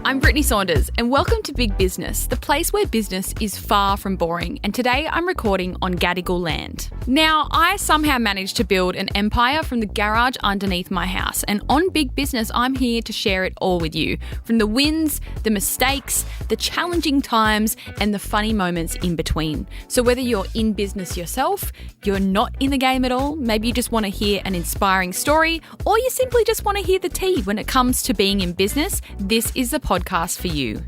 I'm Brittney Saunders, and welcome to Big Business, the place where business is far from boring. And today I'm recording on Gadigal land. Now, I somehow managed to build an empire from the garage underneath my house. And on Big Business, I'm here to share it all with you. From the wins, the mistakes, the challenging times, and the funny moments in between. So whether you're in business yourself, you're not in the game at all, maybe you just want to hear an inspiring story, or you simply just want to hear the tea when it comes to being in business, this is the podcast for you.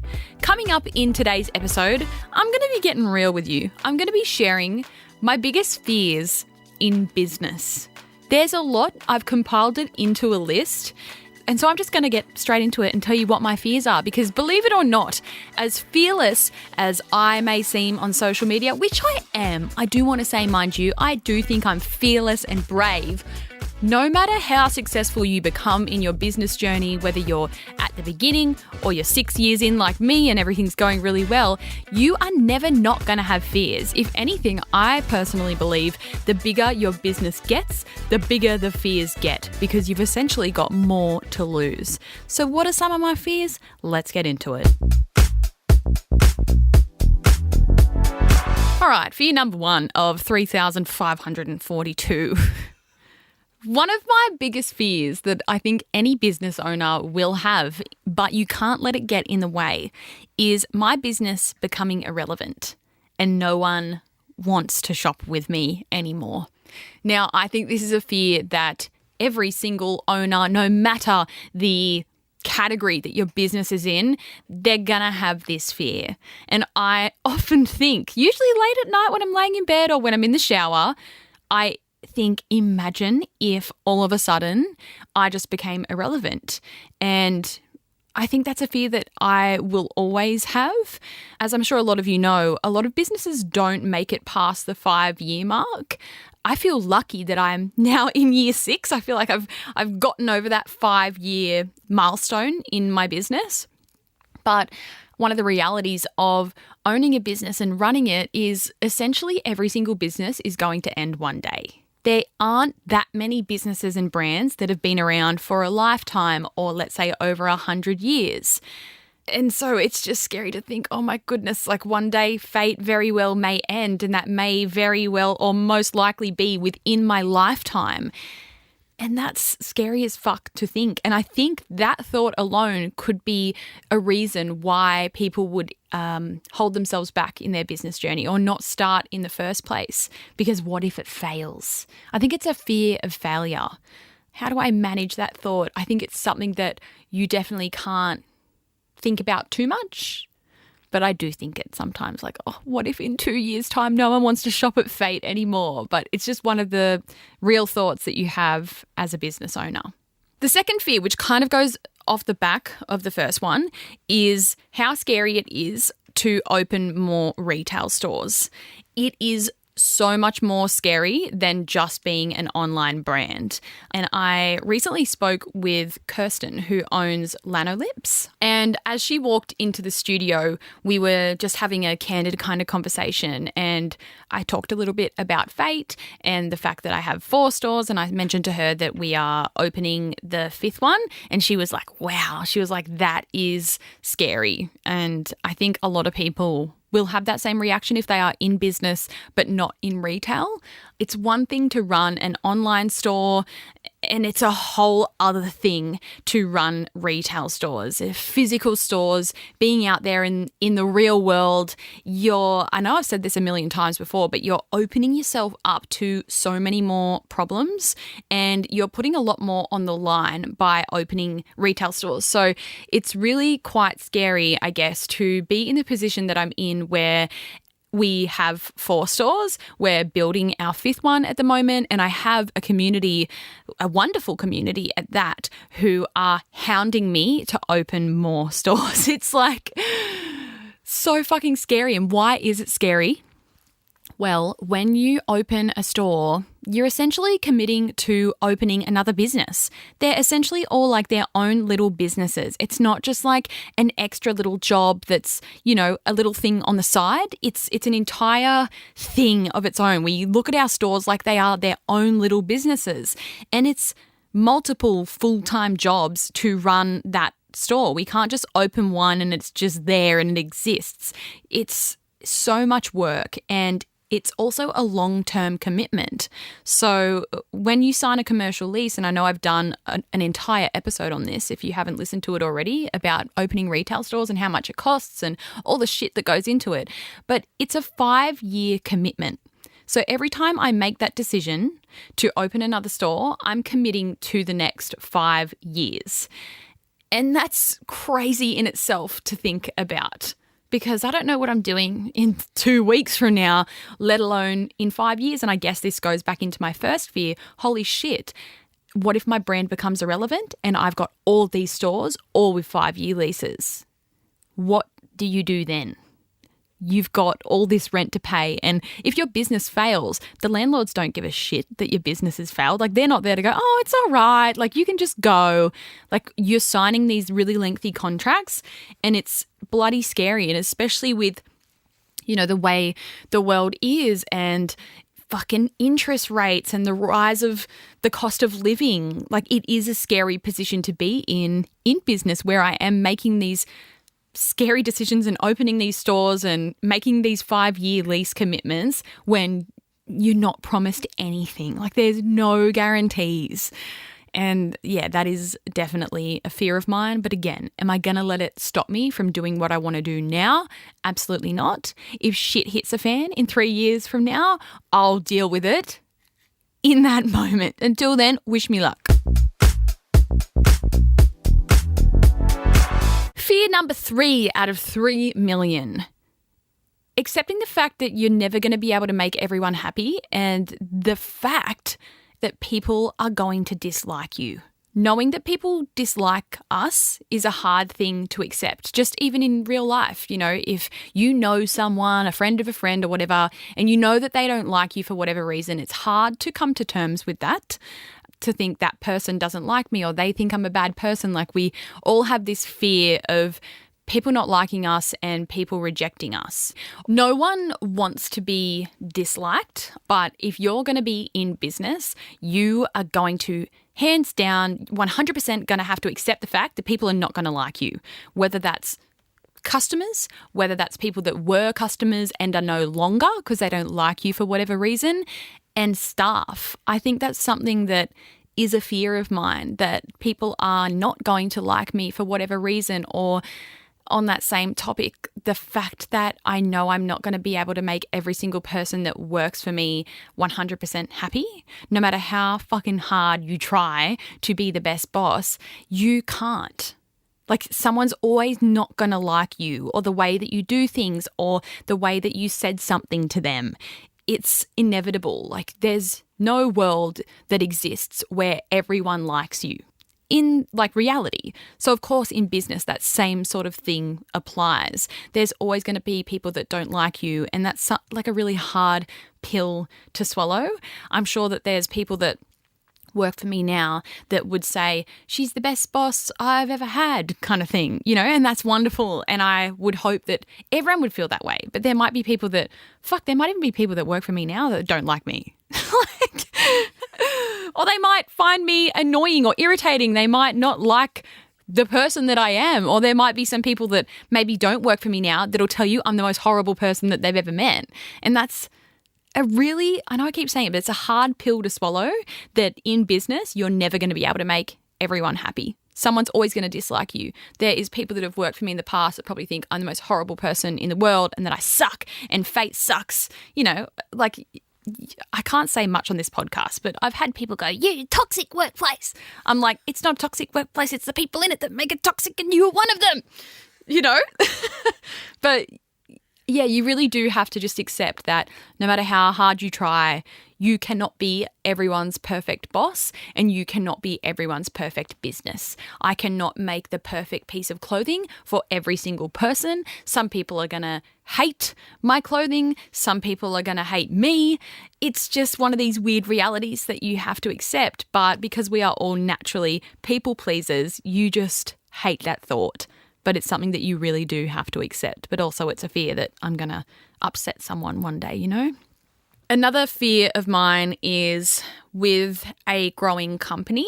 Coming up in today's episode, I'm going to be getting real with you. I'm going to be sharing my biggest fears in business. There's a lot. I've compiled it into a list. And so I'm just going to get straight into it and tell you what my fears are, because believe it or not, as fearless as I may seem on social media, which I am, I do want to say, mind you, I do think I'm fearless and brave. No matter how successful you become in your business journey, whether you're at the beginning or you're 6 years in like me and everything's going really well, you are never not going to have fears. If anything, I personally believe the bigger your business gets, the bigger the fears get, because you've essentially got more to lose. So what are some of my fears? Let's get into it. All right, fear number one of 3,542. One of my biggest fears that I think any business owner will have, but you can't let it get in the way, is my business becoming irrelevant and no one wants to shop with me anymore. Now, I think this is a fear that every single owner, no matter the category that your business is in, they're gonna have this fear. And I often think, usually late at night when I'm laying in bed or when I'm in the shower, I think, imagine if all of a sudden I just became irrelevant. And I think that's a fear that I will always have. As I'm sure a lot of you know, a lot of businesses don't make it past the 5-year mark. I feel lucky that I'm now in year 6. I feel like I've gotten over that 5-year milestone in my business. But one of the realities of owning a business and running it is essentially every single business is going to end one day. There aren't that many businesses and brands that have been around for a lifetime or, let's say, over 100 years. And so it's just scary to think, oh my goodness, like one day fate very well may end, and that may very well or most likely be within my lifetime. And that's scary as fuck to think. And I think that thought alone could be a reason why people would hold themselves back in their business journey or not start in the first place. Because what if it fails? I think it's a fear of failure. How do I manage that thought? I think it's something that you definitely can't think about too much. But I do think it sometimes, like, oh, what if in 2 years' time no one wants to shop at Fate anymore? But it's just one of the real thoughts that you have as a business owner. The second fear, which kind of goes off the back of the first one, is how scary it is to open more retail stores. It is so much more scary than just being an online brand. And I recently spoke with Kirsten, who owns Lanolips. And as she walked into the studio, we were just having a candid kind of conversation. And I talked a little bit about Fate and the fact that I have 4 stores. And I mentioned to her that we are opening the 5th one. And she was like, wow. She was like, that is scary. And I think a lot of people will have that same reaction if they are in business but not in retail. It's one thing to run an online store, and it's a whole other thing to run retail stores, physical stores, being out there in the real world. I know I've said this a million times before, but you're opening yourself up to so many more problems, and you're putting a lot more on the line by opening retail stores. So it's really quite scary, I guess, to be in the position that I'm in where we have 4 stores. We're building our 5th one at the moment, and I have a community, a wonderful community at that, who are hounding me to open more stores. It's like so fucking scary. And why is it scary? Well, when you open a store, you're essentially committing to opening another business. They're essentially all like their own little businesses. It's not just like an extra little job that's, you know, a little thing on the side. It's an entire thing of its own. We look at our stores like they are their own little businesses, and it's multiple full-time jobs to run that store. We can't just open one and it's just there and it exists. It's so much work, and it's also a long-term commitment. So when you sign a commercial lease, and I know I've done an entire episode on this, if you haven't listened to it already, about opening retail stores and how much it costs and all the shit that goes into it, but it's a 5-year commitment. So every time I make that decision to open another store, I'm committing to the next 5 years. And that's crazy in itself to think about, because I don't know what I'm doing in 2 weeks from now, let alone in 5 years. And I guess this goes back into my first fear. Holy shit. What if my brand becomes irrelevant and I've got all these stores, all with 5-year leases? What do you do then? You've got all this rent to pay. And if your business fails, the landlords don't give a shit that your business has failed. Like, they're not there to go, oh, it's all right. Like, you can just go. Like, you're signing these really lengthy contracts, and it's bloody scary. And especially with, you know, the way the world is, and fucking interest rates and the rise of the cost of living. Like, it is a scary position to be in business, where I am making these scary decisions and opening these stores and making these 5-year lease commitments when you're not promised anything. Like, there's no guarantees. And yeah, that is definitely a fear of mine. But again, am I going to let it stop me from doing what I want to do now? Absolutely not. If shit hits a fan in 3 years from now, I'll deal with it in that moment. Until then, wish me luck. Fear number 3 out of 3 million. Accepting the fact that you're never going to be able to make everyone happy, and the fact that people are going to dislike you. Knowing that people dislike us is a hard thing to accept, just even in real life. You know, if you know someone, a friend of a friend or whatever, and you know that they don't like you for whatever reason, it's hard to come to terms with that. To think that person doesn't like me, or they think I'm a bad person. Like, we all have this fear of people not liking us and people rejecting us. No one wants to be disliked, but if you're going to be in business, you are going to, hands down, 100% going to have to accept the fact that people are not going to like you, whether that's customers, whether that's people that were customers and are no longer because they don't like you for whatever reason, and staff. I think that's something that is a fear of mine, that people are not going to like me for whatever reason. Or on that same topic, the fact that I know I'm not going to be able to make every single person that works for me 100% happy. No matter how fucking hard you try to be the best boss, you can't. Like, someone's always not going to like you, or the way that you do things, or the way that you said something to them. It's inevitable. Like, there's no world that exists where everyone likes you in, like, reality. So of course in business that same sort of thing applies. There's always going to be people that don't like you, and that's like a really hard pill to swallow. I'm sure that there's people that work for me now that would say, she's the best boss I've ever had, kind of thing, you know, and that's wonderful. And I would hope that everyone would feel that way. But there might be people that, there might even be people that work for me now that don't like me. Or they might find me annoying or irritating. They might not like the person that I am. Or there might be some people that maybe don't work for me now that'll tell you I'm the most horrible person that they've ever met. And that's I know I keep saying it, but it's a hard pill to swallow, that in business, you're never going to be able to make everyone happy. Someone's always going to dislike you. There is people that have worked for me in the past that probably think I'm the most horrible person in the world and that I suck and fate sucks. You know, like, I can't say much on this podcast, but I've had people go, yeah, toxic workplace. I'm like, it's not a toxic workplace. It's the people in it that make it toxic, and you're one of them, you know? But yeah, you really do have to just accept that no matter how hard you try, you cannot be everyone's perfect boss, and you cannot be everyone's perfect business. I cannot make the perfect piece of clothing for every single person. Some people are going to hate my clothing. Some people are going to hate me. It's just one of these weird realities that you have to accept. But because we are all naturally people pleasers, you just hate that thought. But it's something that you really do have to accept. But also it's a fear that I'm going to upset someone one day, you know? Another fear of mine is with a growing company,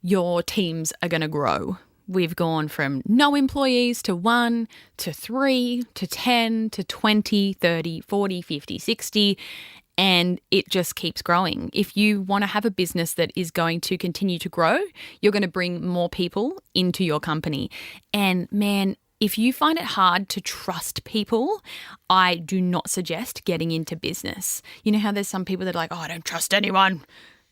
your teams are going to grow. We've gone from no employees to 1 to 3 to 10 to 20, 30, 40, 50, 60, and it just keeps growing. If you want to have a business that is going to continue to grow, you're going to bring more people into your company. And man, if you find it hard to trust people, I do not suggest getting into business. You know how there's some people that are like, oh, I don't trust anyone.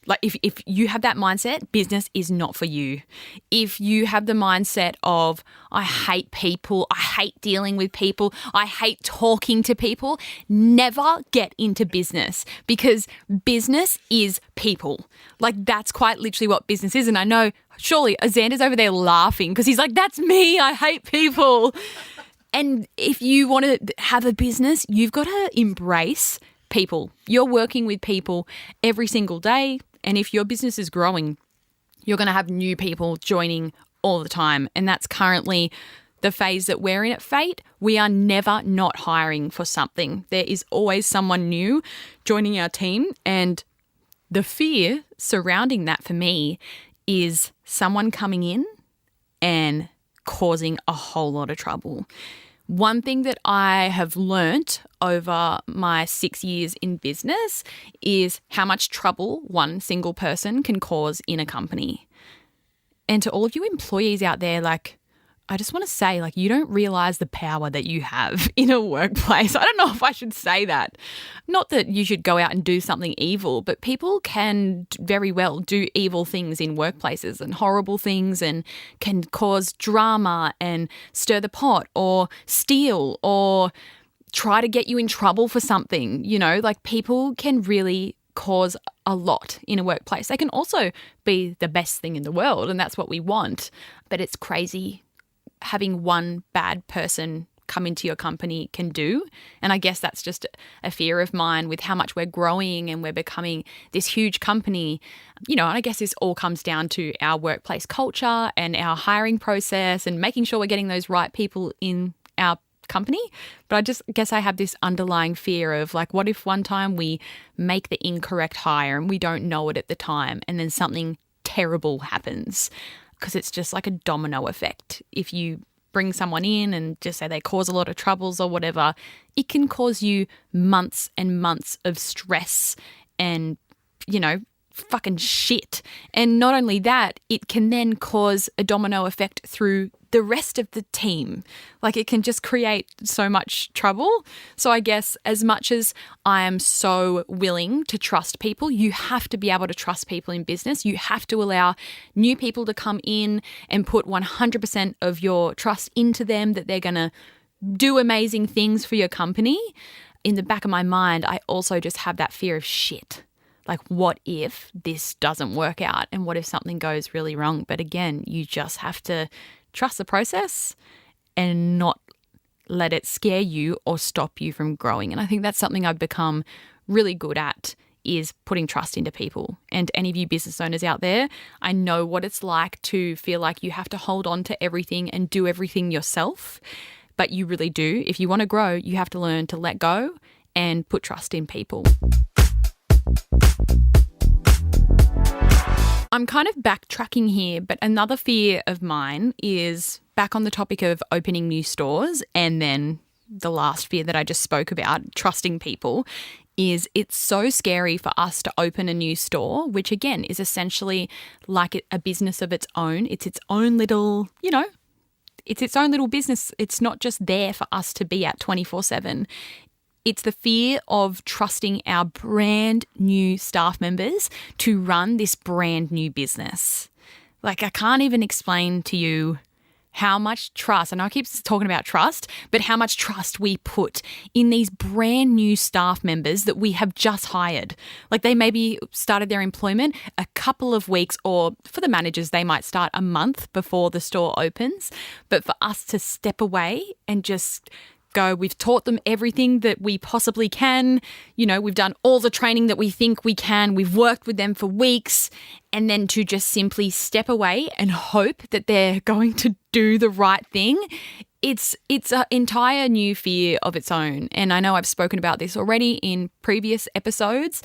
Like if you have that mindset, business is not for you. If you have the mindset of, I hate people, I hate dealing with people, I hate talking to people, never get into business, because business is people. Like, that's quite literally what business is. And I know surely Xander's over there laughing because he's like, that's me, I hate people. And if you want to have a business, you've got to embrace people. You're working with people every single day. And if your business is growing, you're going to have new people joining all the time. And that's currently the phase that we're in at Fate. We are never not hiring for something. There is always someone new joining our team. And the fear surrounding that for me is someone coming in and causing a whole lot of trouble. One thing that I have learnt over my 6 years in business is how much trouble one single person can cause in a company. And to all of you employees out there, like, I just want to say, like, you don't realize the power that you have in a workplace. I don't know if I should say that. Not that you should go out and do something evil, but people can very well do evil things in workplaces and horrible things, and can cause drama and stir the pot or steal or try to get you in trouble for something. You know, like, people can really cause a lot in a workplace. They can also be the best thing in the world, and that's what we want. But it's crazy having one bad person come into your company can do. And I guess that's just a fear of mine with how much we're growing and we're becoming this huge company. You know, and I guess this all comes down to our workplace culture and our hiring process and making sure we're getting those right people in our company. But I just guess I have this underlying fear of, like, what if one time we make the incorrect hire and we don't know it at the time, and then something terrible happens? Because it's just like a domino effect. If you bring someone in and just say they cause a lot of troubles or whatever, it can cause you months and months of stress and, you know, fucking shit. And not only that, it can then cause a domino effect through the rest of the team. Like, it can just create so much trouble. So I guess as much as I am so willing to trust people, you have to be able to trust people in business. You have to allow new people to come in and put 100% of your trust into them, that they're going to do amazing things for your company. In the back of my mind, I also just have that fear of shit. Like, what if this doesn't work out? And what if something goes really wrong? But again, you just have to trust the process and not let it scare you or stop you from growing. And I think that's something I've become really good at, is putting trust into people. And any of you business owners out there, I know what it's like to feel like you have to hold on to everything and do everything yourself. But you really do. If you want to grow, you have to learn to let go and put trust in people. I'm kind of backtracking here, but another fear of mine is back on the topic of opening new stores, and then the last fear that I just spoke about, trusting people, is it's so scary for us to open a new store, which again is essentially like a business of its own. It's its own little, you know, it's its own little business. It's not just there for us to be at 24/7. It's the fear of trusting our brand new staff members to run this brand new business. Like, I can't even explain to you how much trust, and I keep talking about trust, but how much trust we put in these brand new staff members that we have just hired. Like, they maybe started their employment a couple of weeks, or for the managers, they might start a month before the store opens. But for us to step away and just go, we've taught them everything that we possibly can. You know, we've done all the training that we think we can. We've worked with them for weeks. And then to just simply step away and hope that they're going to do the right thing. It's an entire new fear of its own. And I know I've spoken about this already in previous episodes,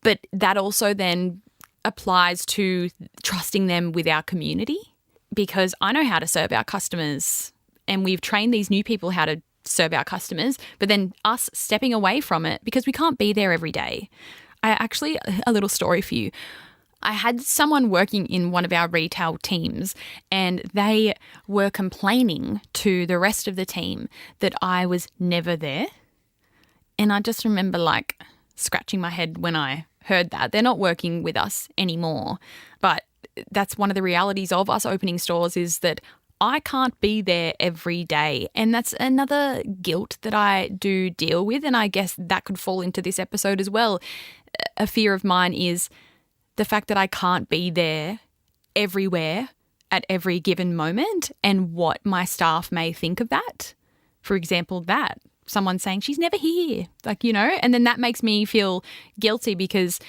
but that also then applies to trusting them with our community. because I know how to serve our customers and we've trained these new people how to serve our customers, but then us stepping away from it because we can't be there every day. A little story for you. I had someone working in one of our retail teams and they were complaining to the rest of the team that I was never there. And I just remember like scratching my head when I heard that. They're not working with us anymore. But that's one of the realities of us opening stores is that I can't be there every day. And that's another guilt that I do deal with. And I guess that could fall into this episode as well. A fear of mine is the fact that I can't be there everywhere at every given moment and what my staff may think of that. For example, that someone saying she's never here, and then that makes me feel guilty because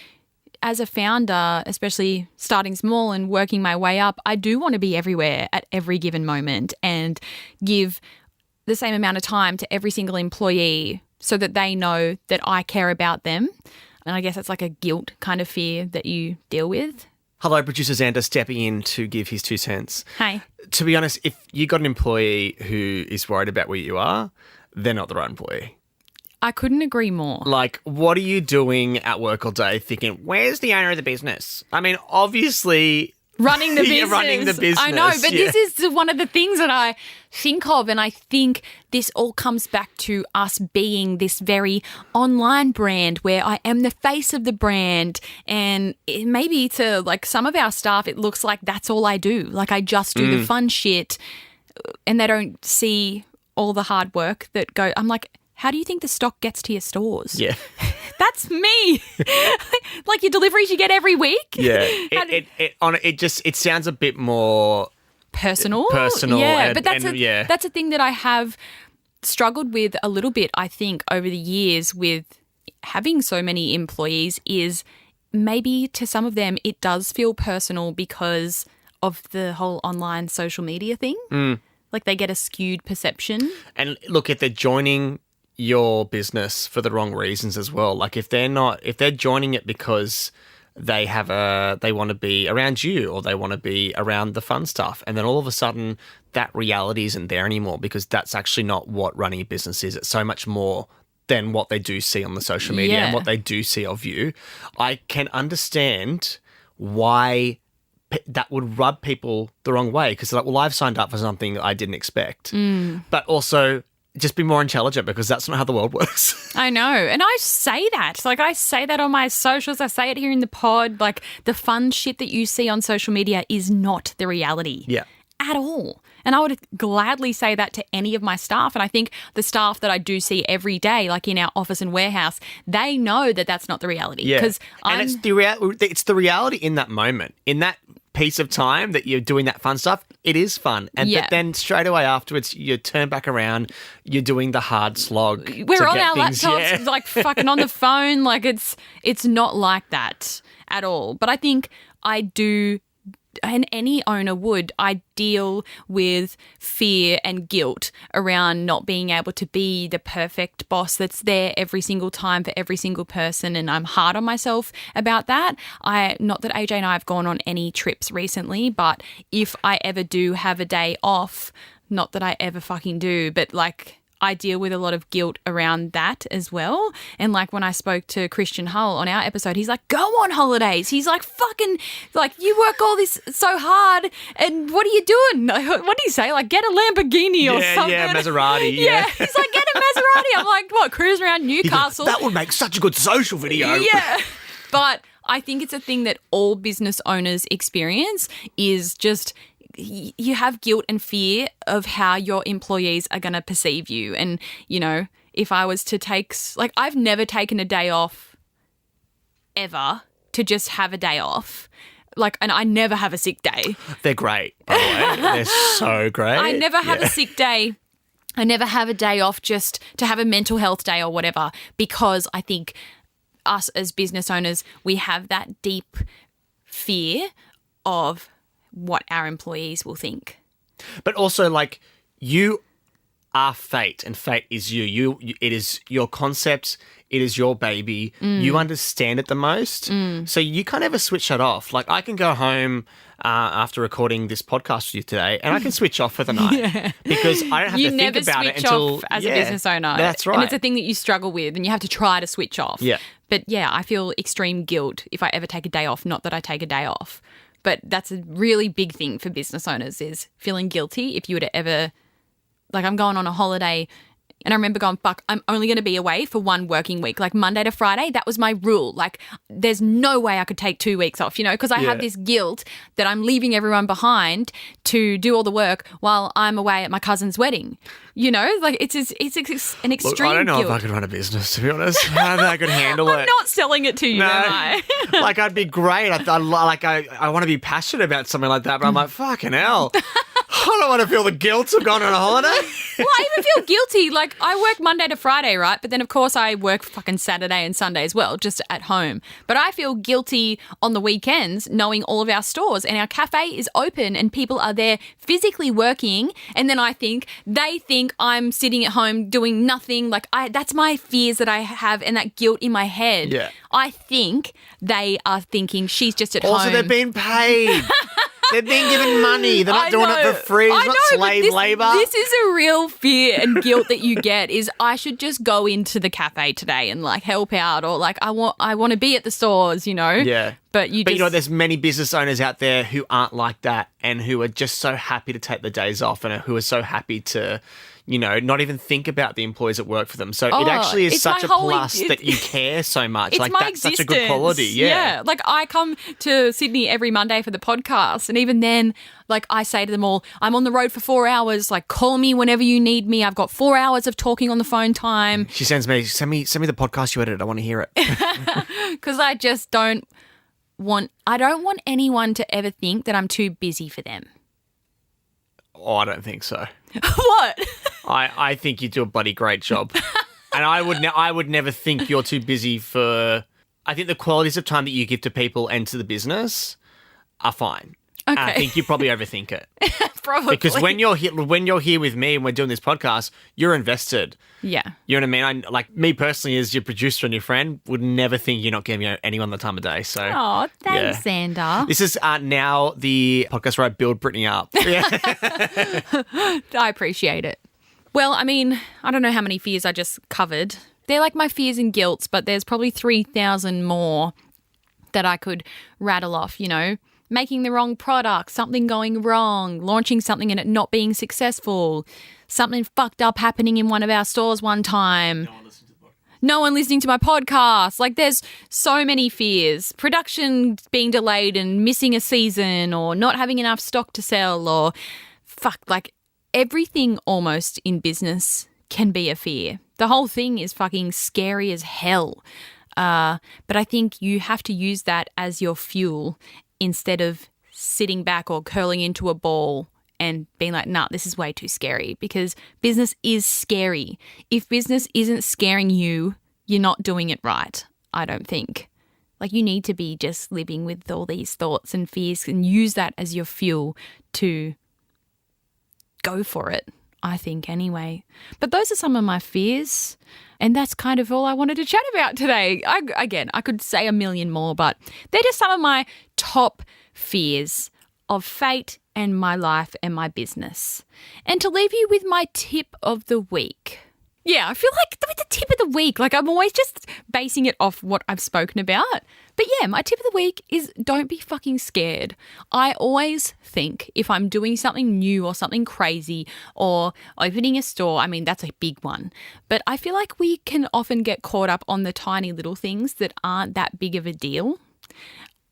as a founder, especially starting small and working my way up, I do want to be everywhere at every given moment and give the same amount of time to every single employee so that they know that I care about them. And I guess it's like a guilt kind of fear that you deal with. Hello, producer Xander stepping in to give his 2 cents. Hey. To be honest, if you got an employee who is worried about where you are, they're not the right employee. I couldn't agree more. Like, what are you doing at work all day thinking, where's the owner of the business? I mean, obviously... Running the business. You're running the business. I know, but this is one of the things that I think of, and I think this all comes back to us being this very online brand where I am the face of the brand, and maybe to like some of our staff, it looks like that's all I do. Like I just do the fun shit, and they don't see all the hard work that go. I'm like, how do you think the stock gets to your stores? Yeah. That's me. Like your deliveries you get every week. Yeah. It sounds a bit more personal. Yeah, but that's a thing that I have struggled with a little bit, I think, over the years with having so many employees is maybe to some of them it does feel personal because of the whole online social media thing. Like they get a skewed perception. And look, if they're joining your business for the wrong reasons as well. Like if they're joining it because they want to be around you or they want to be around the fun stuff, and then all of a sudden that reality isn't there anymore because that's actually not what running a business is. It's so much more than what they do see on the social media and what they do see of you. I can understand why that would rub people the wrong way because like, well, I've signed up for something I didn't expect. But also just be more intelligent because that's not how the world works. I know. And I say that. Like I say that on my socials. I say it here in the pod. Like the fun shit that you see on social media is not the reality. Yeah. At all. And I would gladly say that to any of my staff. And I think the staff that I do see every day, like in our office and warehouse, they know that that's not the reality. Yeah. And it's the reality in that moment. In that piece of time that you're doing that fun stuff, it is fun. And but then straight away afterwards, you turn back around, you're doing the hard slog. We're on our laptops, like fucking on the phone. Like it's not like that at all. But I think I do, and any owner would, I deal with fear and guilt around not being able to be the perfect boss that's there every single time for every single person, and I'm hard on myself about that. Not that AJ and I have gone on any trips recently, but if I ever do have a day off, not that I ever fucking do, but like I deal with a lot of guilt around that as well. And like when I spoke to Christian Hull on our episode, he's like, go on holidays. He's like, fucking, like you work all this so hard and what are you doing? What do you say? Like get a Lamborghini or something. Yeah, Maserati. Yeah. He's like, get a Maserati. I'm like, what, cruise around Newcastle? That would make such a good social video. Yeah. But I think it's a thing that all business owners experience is just you have guilt and fear of how your employees are going to perceive you. And, you know, if I was to take, like, I've never taken a day off ever to just have a day off. Like, and I never have a sick day. They're great, by the way. They're so great. I never have a sick day. I never have a day off just to have a mental health day or whatever, because I think us as business owners, we have that deep fear of what our employees will think. But also, like, you are fate, and fate is you. It is your concept. It is your baby. You understand it the most. So you can't ever switch that off. Like, I can go home after recording this podcast with you today, and I can switch off for the night because I don't have to think about it until... You never switch off as a business owner. That's right. And it's a thing that you struggle with, and you have to try to switch off. Yeah. But yeah, I feel extreme guilt if I ever take a day off. Not that I take a day off, but that's a really big thing for business owners, is feeling guilty if you were to ever... Like, I'm going on a holiday and I remember going, fuck, I'm only going to be away for one working week. Like, Monday to Friday, that was my rule. Like, there's no way I could take 2 weeks off, because I have this guilt that I'm leaving everyone behind to do all the work while I'm away at my cousin's wedding. Like, it's an extreme Look, I don't know guilt. if I could run a business, to be honest. I don't think I could handle it. I'm not selling it to you, am I? Like, I'd be great. I want to be passionate about something like that, but I'm like, fucking hell. I don't want to feel the guilt of going on a holiday. Well, I even feel guilty. Like, I work Monday to Friday, right? But then, of course, I work fucking Saturday and Sunday as well, just at home. But I feel guilty on the weekends knowing all of our stores and our cafe is open and people are there physically working. And then they think I'm sitting at home doing nothing. Like, that's my fears that I have, and that guilt in my head. Yeah. I think they are thinking she's just at home. Also, they're being paid. They're being given money. They're not doing it for free. It's not slave labour. This is a real fear and guilt that you get, is I should just go into the cafe today and like help out, or like I want to be at the stores, Yeah. But there's many business owners out there who aren't like that and who are just so happy to take the days off and who are so happy to, not even think about the employees that work for them. So it actually is such a plus that you care so much. Like, that's existence. such a good quality. Yeah. Like, I come to Sydney every Monday for the podcast, and even then, like, I say to them all, I'm on the road for 4 hours. Like, call me whenever you need me. I've got 4 hours of talking on the phone time. She send me the podcast you edited. I want to hear it. Because I just don't want anyone to ever think that I'm too busy for them. Oh, I don't think so. What? I think you do a bloody great job. And I would never think you're too busy for... I think the qualities of time that you give to people and to the business are fine. Okay. I think you probably overthink it. Probably. Because when you're here with me and we're doing this podcast, you're invested. Yeah. You know what I mean? Like, me personally, as your producer and your friend, would never think you're not giving anyone the time of day. So, oh, thanks, Xander. This is now the podcast where I build Brittney up. Yeah. I appreciate it. Well, I mean, I don't know how many fears I just covered. They're like my fears and guilts, but there's probably 3,000 more that I could rattle off, Making the wrong product, something going wrong, launching something and it not being successful, something fucked up happening in one of our stores one time. No one listening to my podcast. Like, there's so many fears. Production being delayed and missing a season, or not having enough stock to sell, or like everything almost in business can be a fear. The whole thing is fucking scary as hell. But I think you have to use that as your fuel instead of sitting back or curling into a ball and being like, nah, this is way too scary, because business is scary. If business isn't scaring you, you're not doing it right, I don't think. Like, you need to be just living with all these thoughts and fears and use that as your fuel to go for it, I think, anyway. But those are some of my fears, and that's kind of all I wanted to chat about today. I could say a million more, but they're just some of my top fears of fate and my life and my business. And to leave you with my tip of the week. Yeah, I feel like with the tip of the week, like, I'm always just basing it off what I've spoken about. But yeah, my tip of the week is don't be fucking scared. I always think if I'm doing something new or something crazy or opening a store, I mean, that's a big one. But I feel like we can often get caught up on the tiny little things that aren't that big of a deal.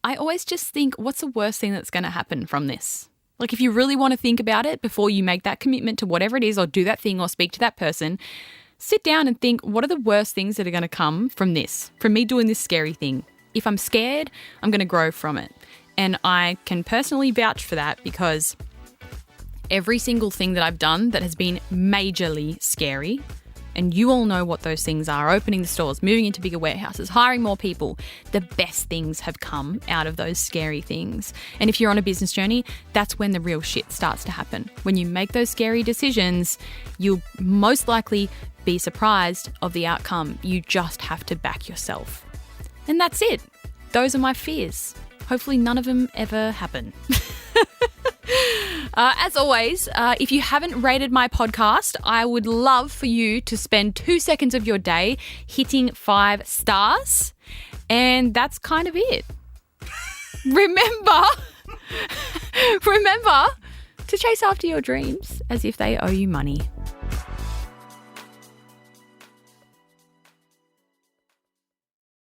I always just think, what's the worst thing that's going to happen from this? Like, if you really want to think about it before you make that commitment to whatever it is, or do that thing or speak to that person, sit down and think, what are the worst things that are going to come from this, from me doing this scary thing? If I'm scared, I'm going to grow from it. And I can personally vouch for that, because every single thing that I've done that has been majorly scary, and you all know what those things are: opening the stores, moving into bigger warehouses, hiring more people. The best things have come out of those scary things. And if you're on a business journey, that's when the real shit starts to happen. When you make those scary decisions, you'll most likely be surprised of the outcome. You just have to back yourself. And that's it. Those are my fears. Hopefully none of them ever happen. As always, if you haven't rated my podcast, I would love for you to spend 2 seconds of your day hitting 5 stars. And that's kind of it. Remember to chase after your dreams as if they owe you money.